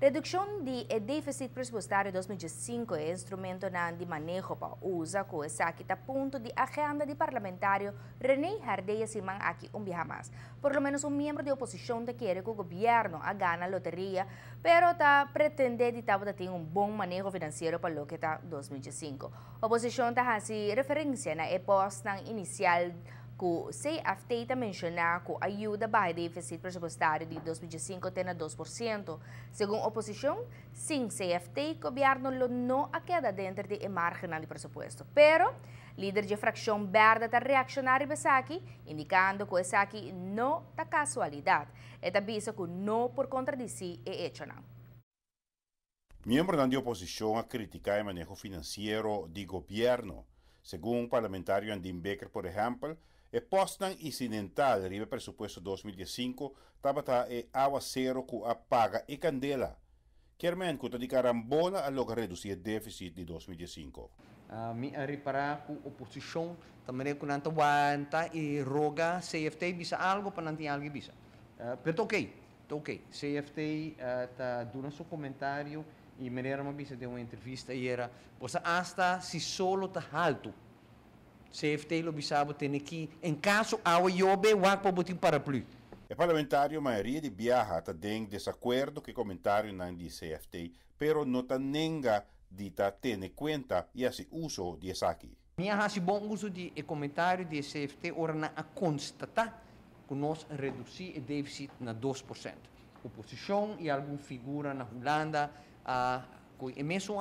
Redução de déficit presupuestário 2005 é instrumento de manejo para usa com essa aqui tá ponto de agenda de parlamentário René Hardeia Simão aqui mais. Por lo menos membro de oposição te quer que o governo a gana a loteria, pero tá pretende de ter bom manejo financeiro para o que tá 2005. A oposição tá assim referência na post inicial que o CFT mencionar que a ajuda para o déficit presupuestário de 2005 tem 2%. Segundo a oposição, sim, CFT, o governo não queda dentro de margem de presupuesto. Pero, líder de fração verde está reaccionário aqui, indicando que essa aqui não é casualidade. E avisa que não por contradizer é hecho não. Membro da oposição a criticar o manejo financeiro do governo. Segundo o parlamentário Andim Becker, por exemplo, e postan incidental ribe presupuesto 2005 tabata e awa zero ku apaga e candela. Kermen ku tadi karambona a logo reduzir déficit de 2005. Mi reparar ku oposição também ku nanta wanta e roga CFT bisa algo pa nanti algo bisa. Pero ok. CFT ta duna su comentário e maneira ma bisa de uma entrevista e era posa hasta si solo ta alto. CFT lo bisabo tem aqui, em caso ao iobe, wak para botar paraplu. O parlamentário maioria de Biaha tem desacordo com o comentário na de CFT, pero não tem nenga de ter conta e assim uso de aqui. Minha hasi bom uso de comentário de CFT ora na a constatar que nós reduzir o déficit na 2%. Oposição e alguma figura na Holanda, mesmo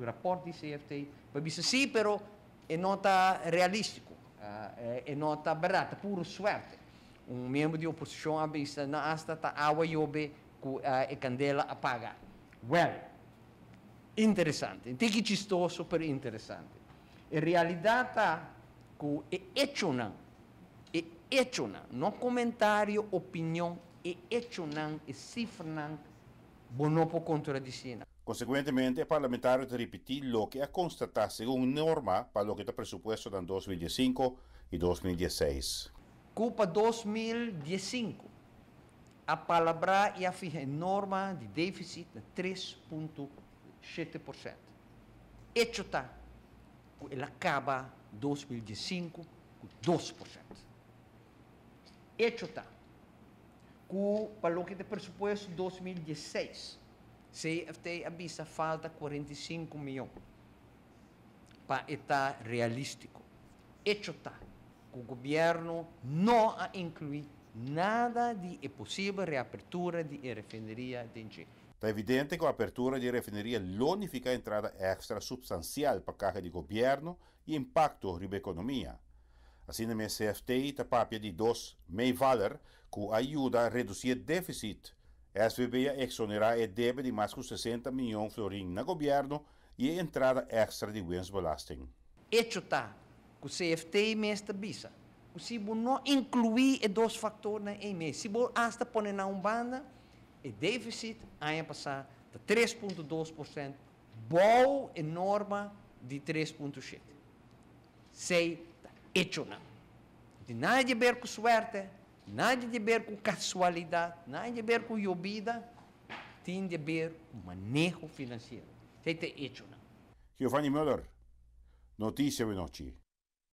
rapport de CFT, para dizer sim, pero é nota realístico, é nota barata, puro suerte. Membro de oposição a vista na hasta ta awa yobe com a candela apaga. Well, interessante, tem que chistoso, pero interessante. Em realidade tá com hecho não comentário, opinião, hecho não, cifra não, bonopo contradição. Consequentemente, o parlamentário te repetir lo que a constatar según norma para lo que está presupuesto en 2005 y 2016. Culpa 2015, a palavra e a norma de déficit de 3,7%. Hecho está, ela acaba 2015 com 2%. Hecho está, para lo que está presupuesto 2016, CFT avisa falta 45 milhões para estar realístico. Hecho está que o governo não a inclui nada de possível reapertura de refineria de Engie. Está evidente que a apertura de refineria significa entrada extra substancial para a carga de governo e impacto na economia. Assim, o CFT está papia de 2 meio-valer que ajuda a reduzir déficit. SVB exonerar e deve de mais de 60 milhões de florins no governo e a entrada extra de winstbelasting. Hecho está que o CFT mestre bisa. Se você não incluir os dois fatores em mês, se você hasta põe na banda, o déficit vai passar de 3,2%, bom e norma de 3,7%. Sei, hecho não. De nada a ver com suerte, nada a ver com casualidade, nada a ver com llovida, tem a ver com manejo financeiro. Sei, hecho não. Giovanni Müller, Notícia Noite.